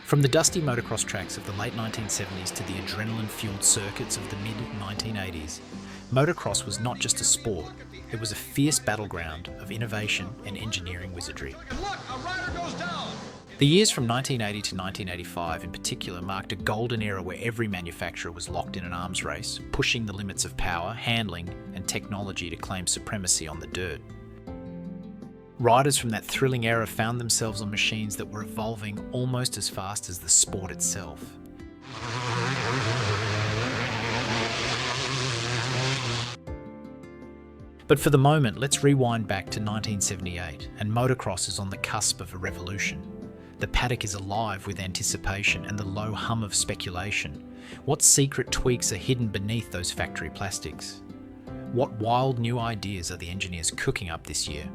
From the dusty motocross tracks of the late 1970s to the adrenaline-fueled circuits of the mid-1980s, motocross was not just a sport, it was a fierce battleground of innovation and engineering wizardry. Look, a rider goes down! The years from 1980 to 1985 in particular marked a golden era where every manufacturer was locked in an arms race, pushing the limits of power, handling, and technology to claim supremacy on the dirt. Riders from that thrilling era found themselves on machines that were evolving almost as fast as the sport itself. But for the moment, let's rewind back to 1978, and motocross is on the cusp of a revolution. The paddock is alive with anticipation and the low hum of speculation. What secret tweaks are hidden beneath those factory plastics? What wild new ideas are the engineers cooking up this year?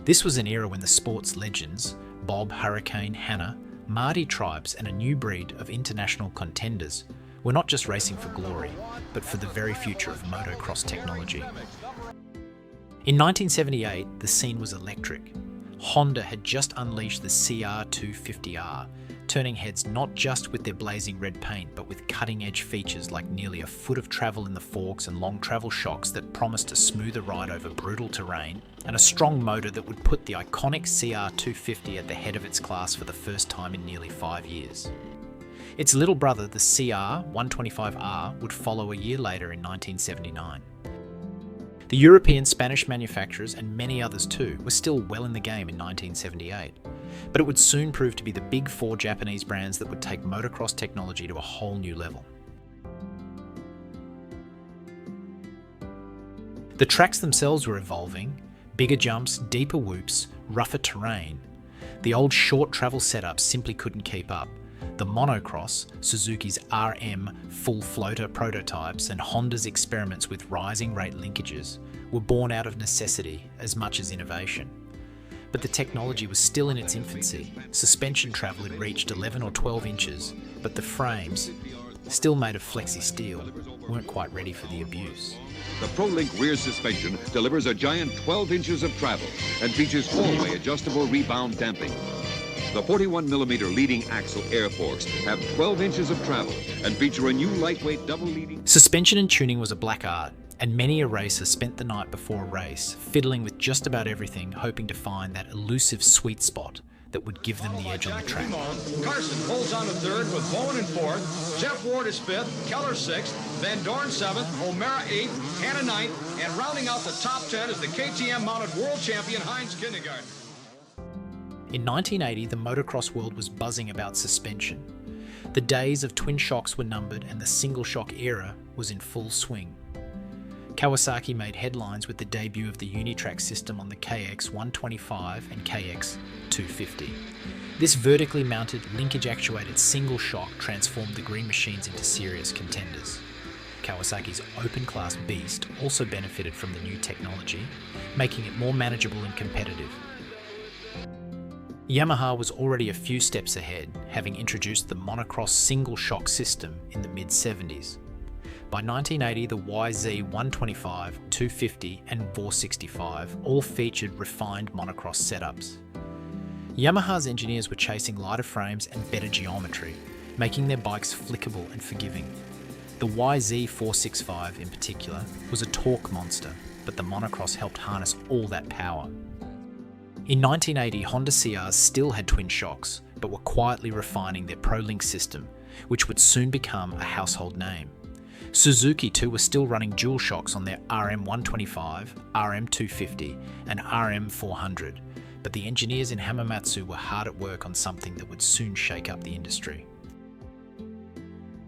This was an era when the sport's legends, Bob, Hurricane, Hannah, Marty tribes and a new breed of international contenders were not just racing for glory, but for the very future of motocross technology. In 1978, the scene was electric. Honda had just unleashed the CR250R, turning heads not just with their blazing red paint, but with cutting-edge features like nearly a foot of travel in the forks and long travel shocks that promised a smoother ride over brutal terrain, and a strong motor that would put the iconic CR250 at the head of its class for the first time in nearly 5 years. Its little brother, the CR125R, would follow a year later in 1979. The European Spanish manufacturers, and many others too, were still well in the game in 1978, but it would soon prove to be the big four Japanese brands that would take motocross technology to a whole new level. The tracks themselves were evolving: bigger jumps, deeper whoops, rougher terrain. The old short travel setup simply couldn't keep up. The monocross, Suzuki's RM full floater prototypes, and Honda's experiments with rising rate linkages were born out of necessity as much as innovation. But the technology was still in its infancy. Suspension travel had reached 11 or 12 inches, but the frames, still made of flexy steel, weren't quite ready for the abuse. The ProLink rear suspension delivers a giant 12 inches of travel and features four-way adjustable rebound damping. The 41mm leading axle air forks have 12 inches of travel and feature a new lightweight double leading... Suspension and tuning was a black art, and many a racer spent the night before a race fiddling with just about everything, hoping to find that elusive sweet spot that would give them the edge on the track. Carson holds on to third with Bowen in fourth, Jeff Ward is fifth, Keller sixth, Van Dorn seventh, O'Mara eighth, Hanna ninth, and rounding out the top 10 is the KTM-mounted world champion Heinz Kindergarten. In 1980, the motocross world was buzzing about suspension. The days of twin shocks were numbered and the single shock era was in full swing. Kawasaki made headlines with the debut of the Uni-Trak system on the KX420 and KX250. This vertically mounted, linkage-actuated single shock transformed the green machines into serious contenders. Kawasaki's open-class Beast also benefited from the new technology, making it more manageable and competitive. Yamaha was already a few steps ahead, having introduced the monocross single shock system in the mid-70s. By 1980, the YZ125, 250 and 465 all featured refined monocross setups. Yamaha's engineers were chasing lighter frames and better geometry, making their bikes flickable and forgiving. The YZ465 in particular was a torque monster, but the monocross helped harness all that power. In 1980, Honda CRs still had twin shocks, but were quietly refining their ProLink system, which would soon become a household name. Suzuki too were still running dual shocks on their RM125, RM250 and RM400, but the engineers in Hamamatsu were hard at work on something that would soon shake up the industry.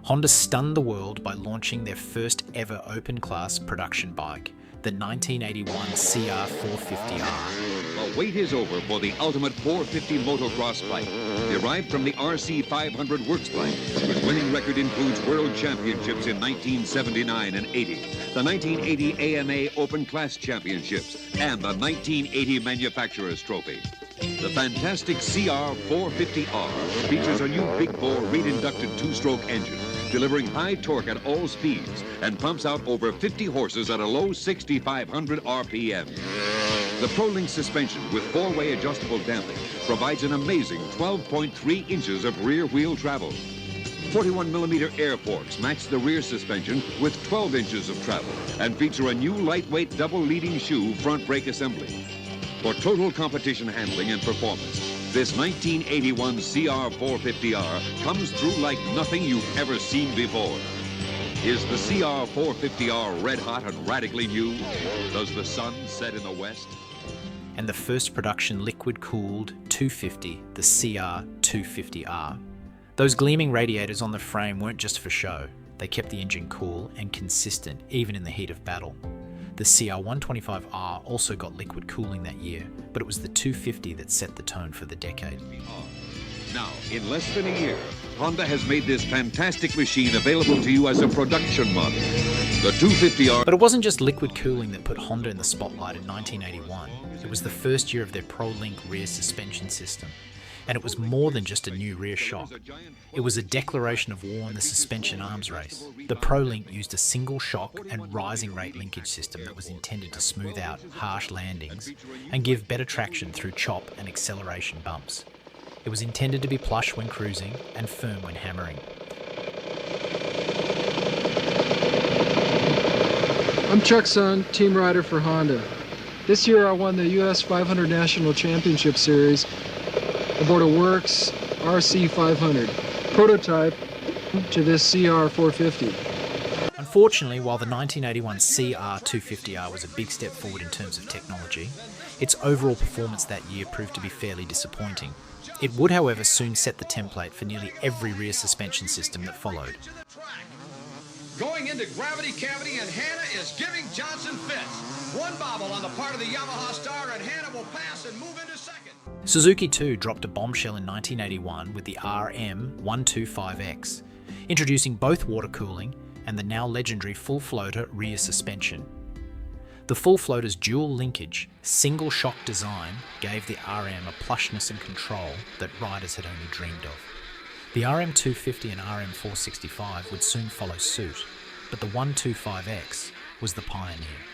Honda stunned the world by launching their first ever open-class production bike, the 1981 CR450R. The wait is over for the ultimate 450 motocross bike. Derived from the RC 500 Works bike, whose winning record includes world championships in 1979 and 80, the 1980 AMA Open Class Championships, and the 1980 Manufacturers Trophy. The fantastic CR450R features a new big-bore reed-inducted two-stroke engine, delivering high torque at all speeds and pumps out over 50 horses at a low 6,500 RPM. The ProLink suspension with four-way adjustable damping provides an amazing 12.3 inches of rear wheel travel. 41mm air forks match the rear suspension with 12 inches of travel and feature a new lightweight double leading shoe front brake assembly. For total competition handling and performance, this 1981 CR450R comes through like nothing you've ever seen before. Is the CR450R red hot and radically new? Does the sun set in the west? And the first production liquid-cooled 250, the CR250R. Those gleaming radiators on the frame weren't just for show. They kept the engine cool and consistent, even in the heat of battle. The CR125R also got liquid cooling that year, but it was the 250 that set the tone for the decade. Now, in less than a year, Honda has made this fantastic machine available to you as a production model. The 250R. But it wasn't just liquid cooling that put Honda in the spotlight in 1981. It was the first year of their ProLink rear suspension system. And it was more than just a new rear shock. It was a declaration of war in the suspension arms race. The ProLink used a single shock and rising rate linkage system that was intended to smooth out harsh landings and give better traction through chop and acceleration bumps. It was intended to be plush when cruising and firm when hammering. I'm Chuck Sun, team rider for Honda. This year I won the US 500 National Championship Series aboard a Works RC500, prototype to this CR450. Unfortunately, while the 1981 CR250R was a big step forward in terms of technology, its overall performance that year proved to be fairly disappointing. It would, however, soon set the template for nearly every rear suspension system that followed. Going into gravity cavity, and Hannah is giving Johnson fits. One bobble on the part of the Yamaha star, and Hannah will pass and move into second. Suzuki too dropped a bombshell in 1981 with the RM125X, introducing both water cooling and the now legendary full floater rear suspension. The full floater's dual linkage, single shock design gave the RM a plushness and control that riders had only dreamed of. The RM250 and RM465 would soon follow suit, but the 125X was the pioneer.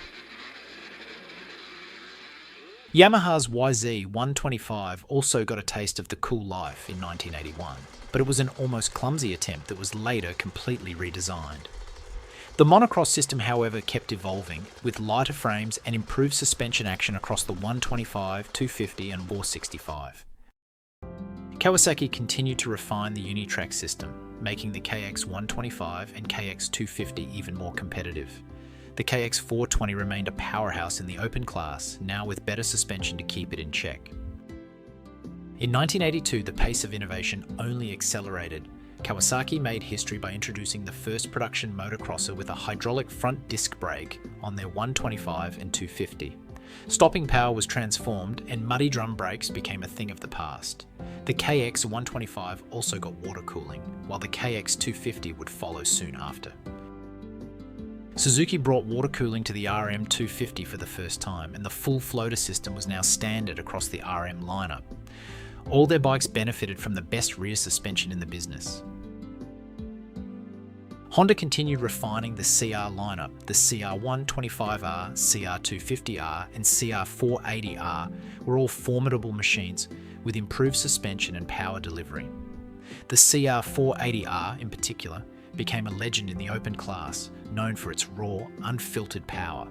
Yamaha's YZ125 also got a taste of the cool life in 1981, but it was an almost clumsy attempt that was later completely redesigned. The Motocross system, however, kept evolving, with lighter frames and improved suspension action across the 125, 250 and 465. Kawasaki continued to refine the Uni-Trak system, making the KX125 and KX250 even more competitive. The KX420 remained a powerhouse in the open class, now with better suspension to keep it in check. In 1982, the pace of innovation only accelerated. Kawasaki made history by introducing the first production motocrosser with a hydraulic front disc brake on their 125 and 250. Stopping power was transformed and muddy drum brakes became a thing of the past. The KX125 also got water cooling, while the KX250 would follow soon after. Suzuki brought water cooling to the RM250 for the first time, and the full floater system was now standard across the RM lineup. All their bikes benefited from the best rear suspension in the business. Honda continued refining the CR lineup. The CR125R, CR250R and CR480R were all formidable machines with improved suspension and power delivery. The CR480R in particular became a legend in the open class, known for its raw, unfiltered power.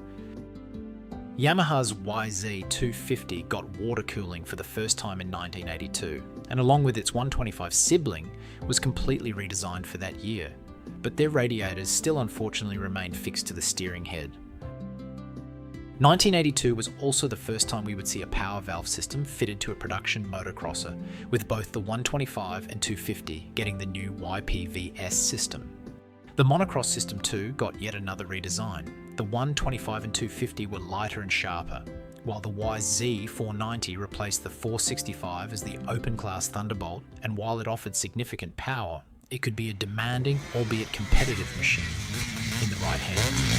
Yamaha's YZ250 got water cooling for the first time in 1982, and along with its 125 sibling, was completely redesigned for that year, but their radiators still unfortunately remained fixed to the steering head. 1982 was also the first time we would see a power valve system fitted to a production motocrosser, with both the 125 and 250 getting the new YPVS system. The monocross system too got yet another redesign. The 125 and 250 were lighter and sharper, while the YZ490 replaced the 465 as the open-class Thunderbolt, and while it offered significant power, it could be a demanding, albeit competitive machine in the right hands.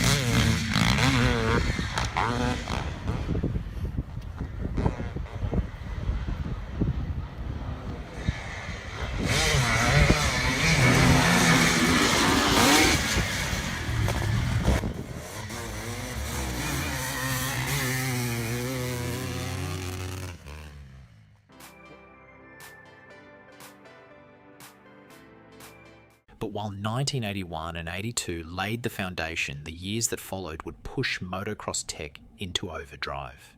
But while 1981 and 82 laid the foundation, the years that followed would push motocross tech into overdrive.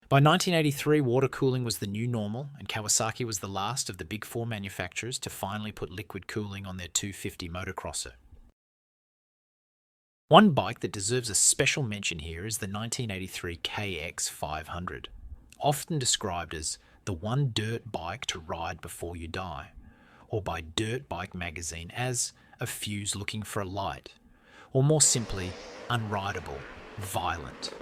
By 1983, water cooling was the new normal, and Kawasaki was the last of the big four manufacturers to finally put liquid cooling on their 250 motocrosser. One bike that deserves a special mention here is the 1983 KX420, often described as the one dirt bike to ride before you die, or by Dirt Bike magazine as a fuse looking for a light, or more simply, unrideable, violent.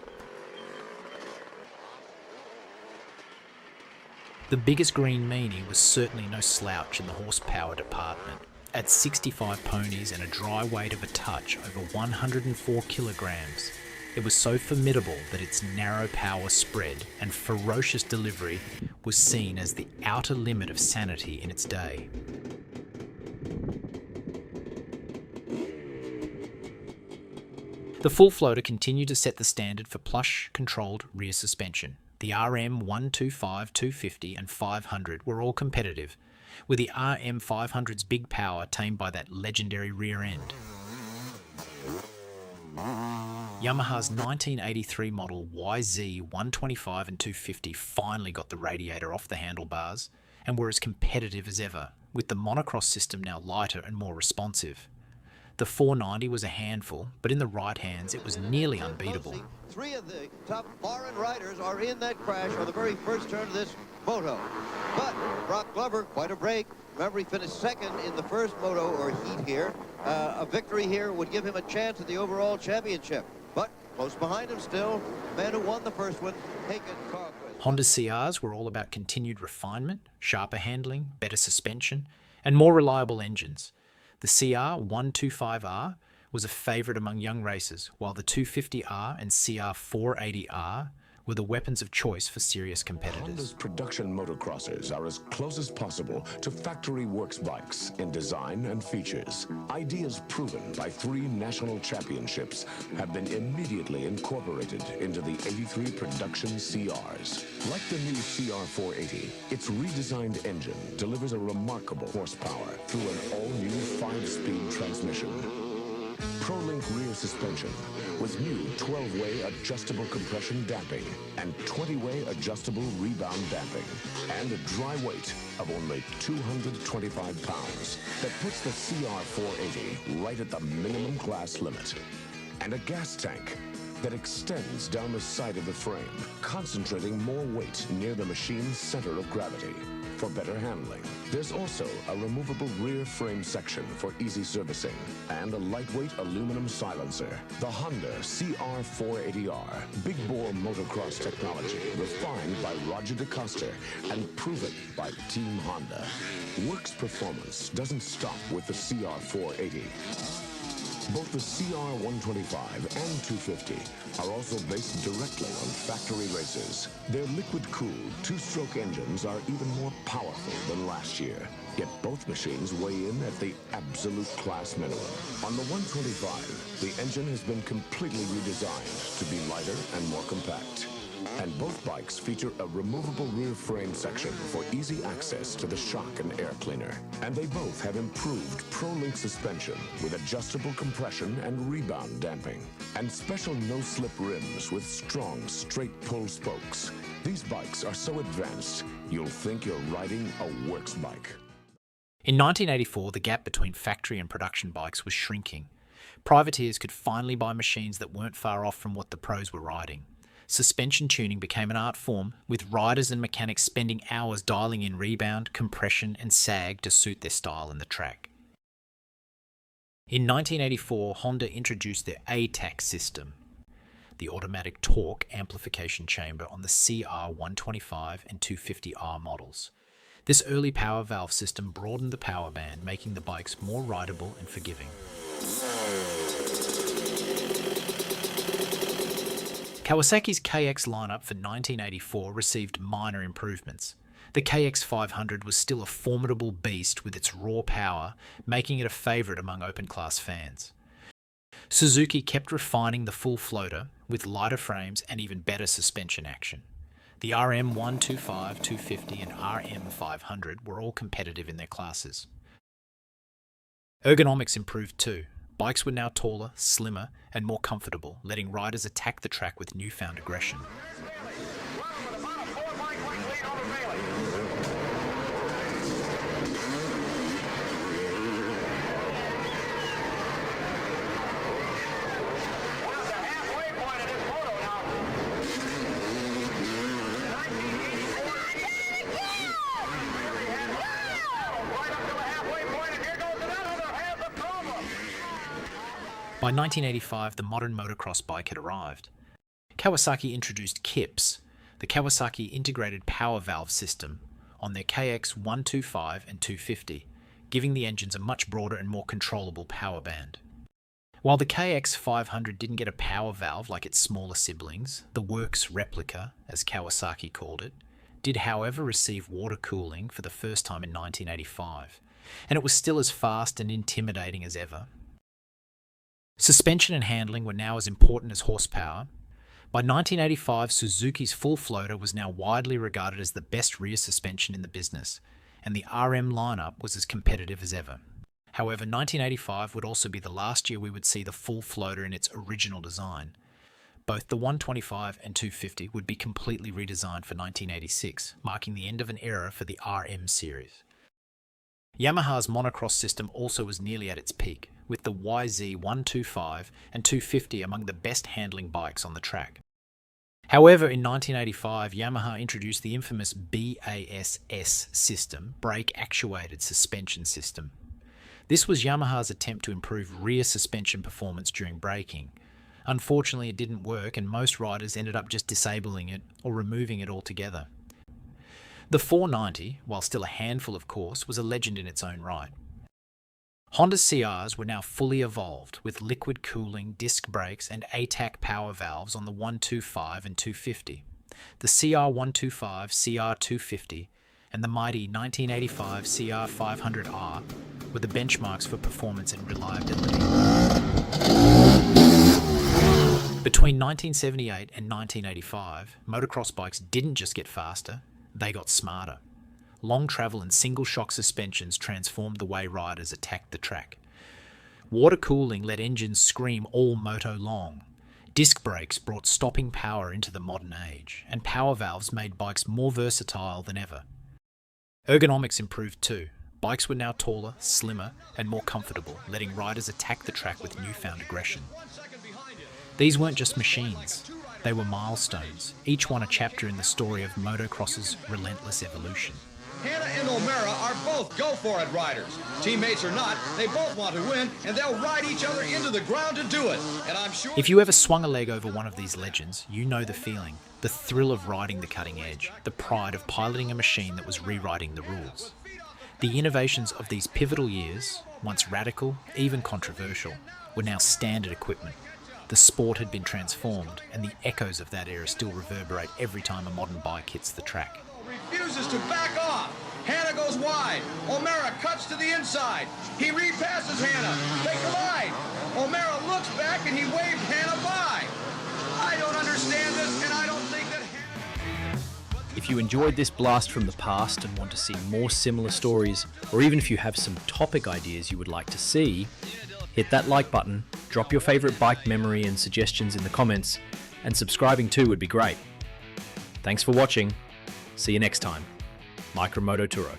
The biggest green meanie was certainly no slouch in the horsepower department. At 65 ponies and a dry weight of a touch over 104 kilograms, it was so formidable that its narrow power spread and ferocious delivery was seen as the outer limit of sanity in its day. The full floater continued to set the standard for plush-controlled rear suspension. The RM125, 500 were all competitive, with the RM500's big power tamed by that legendary rear end. Yamaha's 1983 model YZ125 and 250 finally got the radiator off the handlebars and were as competitive as ever, with the monocross system now lighter and more responsive. The 490 was a handful, but in the right hands it was nearly unbeatable. Three of the top foreign riders are in that crash on the very first turn of this Moto. But Brock Glover, quite a break. Remember, he finished second in the first Moto or heat here. A victory here would give him a chance at the overall championship. But close behind him still, the man who won the first one, Haken Carquist. Honda CRs were all about continued refinement, sharper handling, better suspension, and more reliable engines. The CR125R was a favourite among young racers, while the 250R and CR480R were the weapons of choice for serious competitors. Honda's production motocrossers are as close as possible to factory works bikes in design and features. Ideas proven by 3 national championships have been immediately incorporated into the 83 production CRs. Like the new CR480, its redesigned engine delivers a remarkable horsepower through an all-new 5-speed transmission. ProLink rear suspension with new 12-way adjustable compression damping and 20-way adjustable rebound damping, and a dry weight of only 225 pounds that puts the CR480 right at the minimum class limit, and a gas tank that extends down the side of the frame, concentrating more weight near the machine's center of gravity for better handling. There's also a removable rear frame section for easy servicing and a lightweight aluminum silencer. The Honda CR480R, big bore motocross technology refined by Roger DeCoster and proven by Team Honda. Works performance doesn't stop with the CR480. Both the CR125 and 250 are also based directly on factory races. Their liquid-cooled 2-stroke engines are even more powerful than last year, yet both machines weigh in at the absolute class minimum. On the 125, the engine has been completely redesigned to be lighter and more compact. And both bikes feature a removable rear frame section for easy access to the shock and air cleaner. And they both have improved ProLink suspension with adjustable compression and rebound damping, and special no-slip rims with strong straight-pull spokes. These bikes are so advanced, you'll think you're riding a works bike. In 1984, the gap between factory and production bikes was shrinking. Privateers could finally buy machines that weren't far off from what the pros were riding. Suspension tuning became an art form, with riders and mechanics spending hours dialing in rebound, compression and sag to suit their style in the track. In 1984, Honda introduced their ATAC system, the automatic torque amplification chamber on the CR125 and 250R models. This early power valve system broadened the power band, making the bikes more rideable and forgiving. Kawasaki's KX lineup for 1984 received minor improvements. The KX500 was still a formidable beast with its raw power, making it a favourite among open-class fans. Suzuki kept refining the full floater with lighter frames and even better suspension action. The RM125, 250 and RM500 were all competitive in their classes. Ergonomics improved too. Bikes were now taller, slimmer and more comfortable, letting riders attack the track with newfound aggression. By 1985, the modern motocross bike had arrived. Kawasaki introduced KIPS, the Kawasaki Integrated Power Valve System, on their KX125 and 250, giving the engines a much broader and more controllable power band. While the KX500 didn't get a power valve like its smaller siblings, the Works replica, as Kawasaki called it, did however receive water cooling for the first time in 1985, and it was still as fast and intimidating as ever. Suspension and handling were now as important as horsepower. By 1985, Suzuki's full floater was now widely regarded as the best rear suspension in the business, and the RM lineup was as competitive as ever. However, 1985 would also be the last year we would see the full floater in its original design. Both the 125 and 250 would be completely redesigned for 1986, marking the end of an era for the RM series. Yamaha's monocross system also was nearly at its peak, with the YZ125 and 250 among the best handling bikes on the track. However, in 1985, Yamaha introduced the infamous BASS system, brake actuated suspension system. This was Yamaha's attempt to improve rear suspension performance during braking. Unfortunately, it didn't work and most riders ended up just disabling it or removing it altogether. The 490, while still a handful of course, was a legend in its own right. Honda CRs were now fully evolved, with liquid cooling, disc brakes and ATAC power valves on the 125 and 250. The CR125, CR250 and the mighty 1985 CR500R were the benchmarks for performance and reliability. Between 1978 and 1985, motocross bikes didn't just get faster, they got smarter. Long travel and single shock suspensions transformed the way riders attacked the track. Water cooling let engines scream all moto long. Disc brakes brought stopping power into the modern age, and power valves made bikes more versatile than ever. Ergonomics improved too. Bikes were now taller, slimmer, and more comfortable, letting riders attack the track with newfound aggression. These weren't just machines. They were milestones, each one a chapter in the story of motocross's relentless evolution. Hannah and O'Mara are both go-for-it riders. Teammates or not, they both want to win, and they'll ride each other into the ground to do it. And I'm sure... If you ever swung a leg over one of these legends, you know the feeling. The thrill of riding the cutting edge. The pride of piloting a machine that was rewriting the rules. The innovations of these pivotal years, once radical, even controversial, were now standard equipment. The sport had been transformed, and the echoes of that era still reverberate every time a modern bike hits the track. Refuses to back off. Hannah goes wide. O'Mara cuts to the inside. He repasses Hannah. They collide. O'Mara looks back and he waved Hannah by. I don't understand this, and I don't think that If you enjoyed this blast from the past and want to see more similar stories, or even if you have some topic ideas you would like to see, hit that like button, drop your favorite bike memory and suggestions in the comments, and subscribing too would be great. Thanks for watching. See you next time. Micromoto Touro.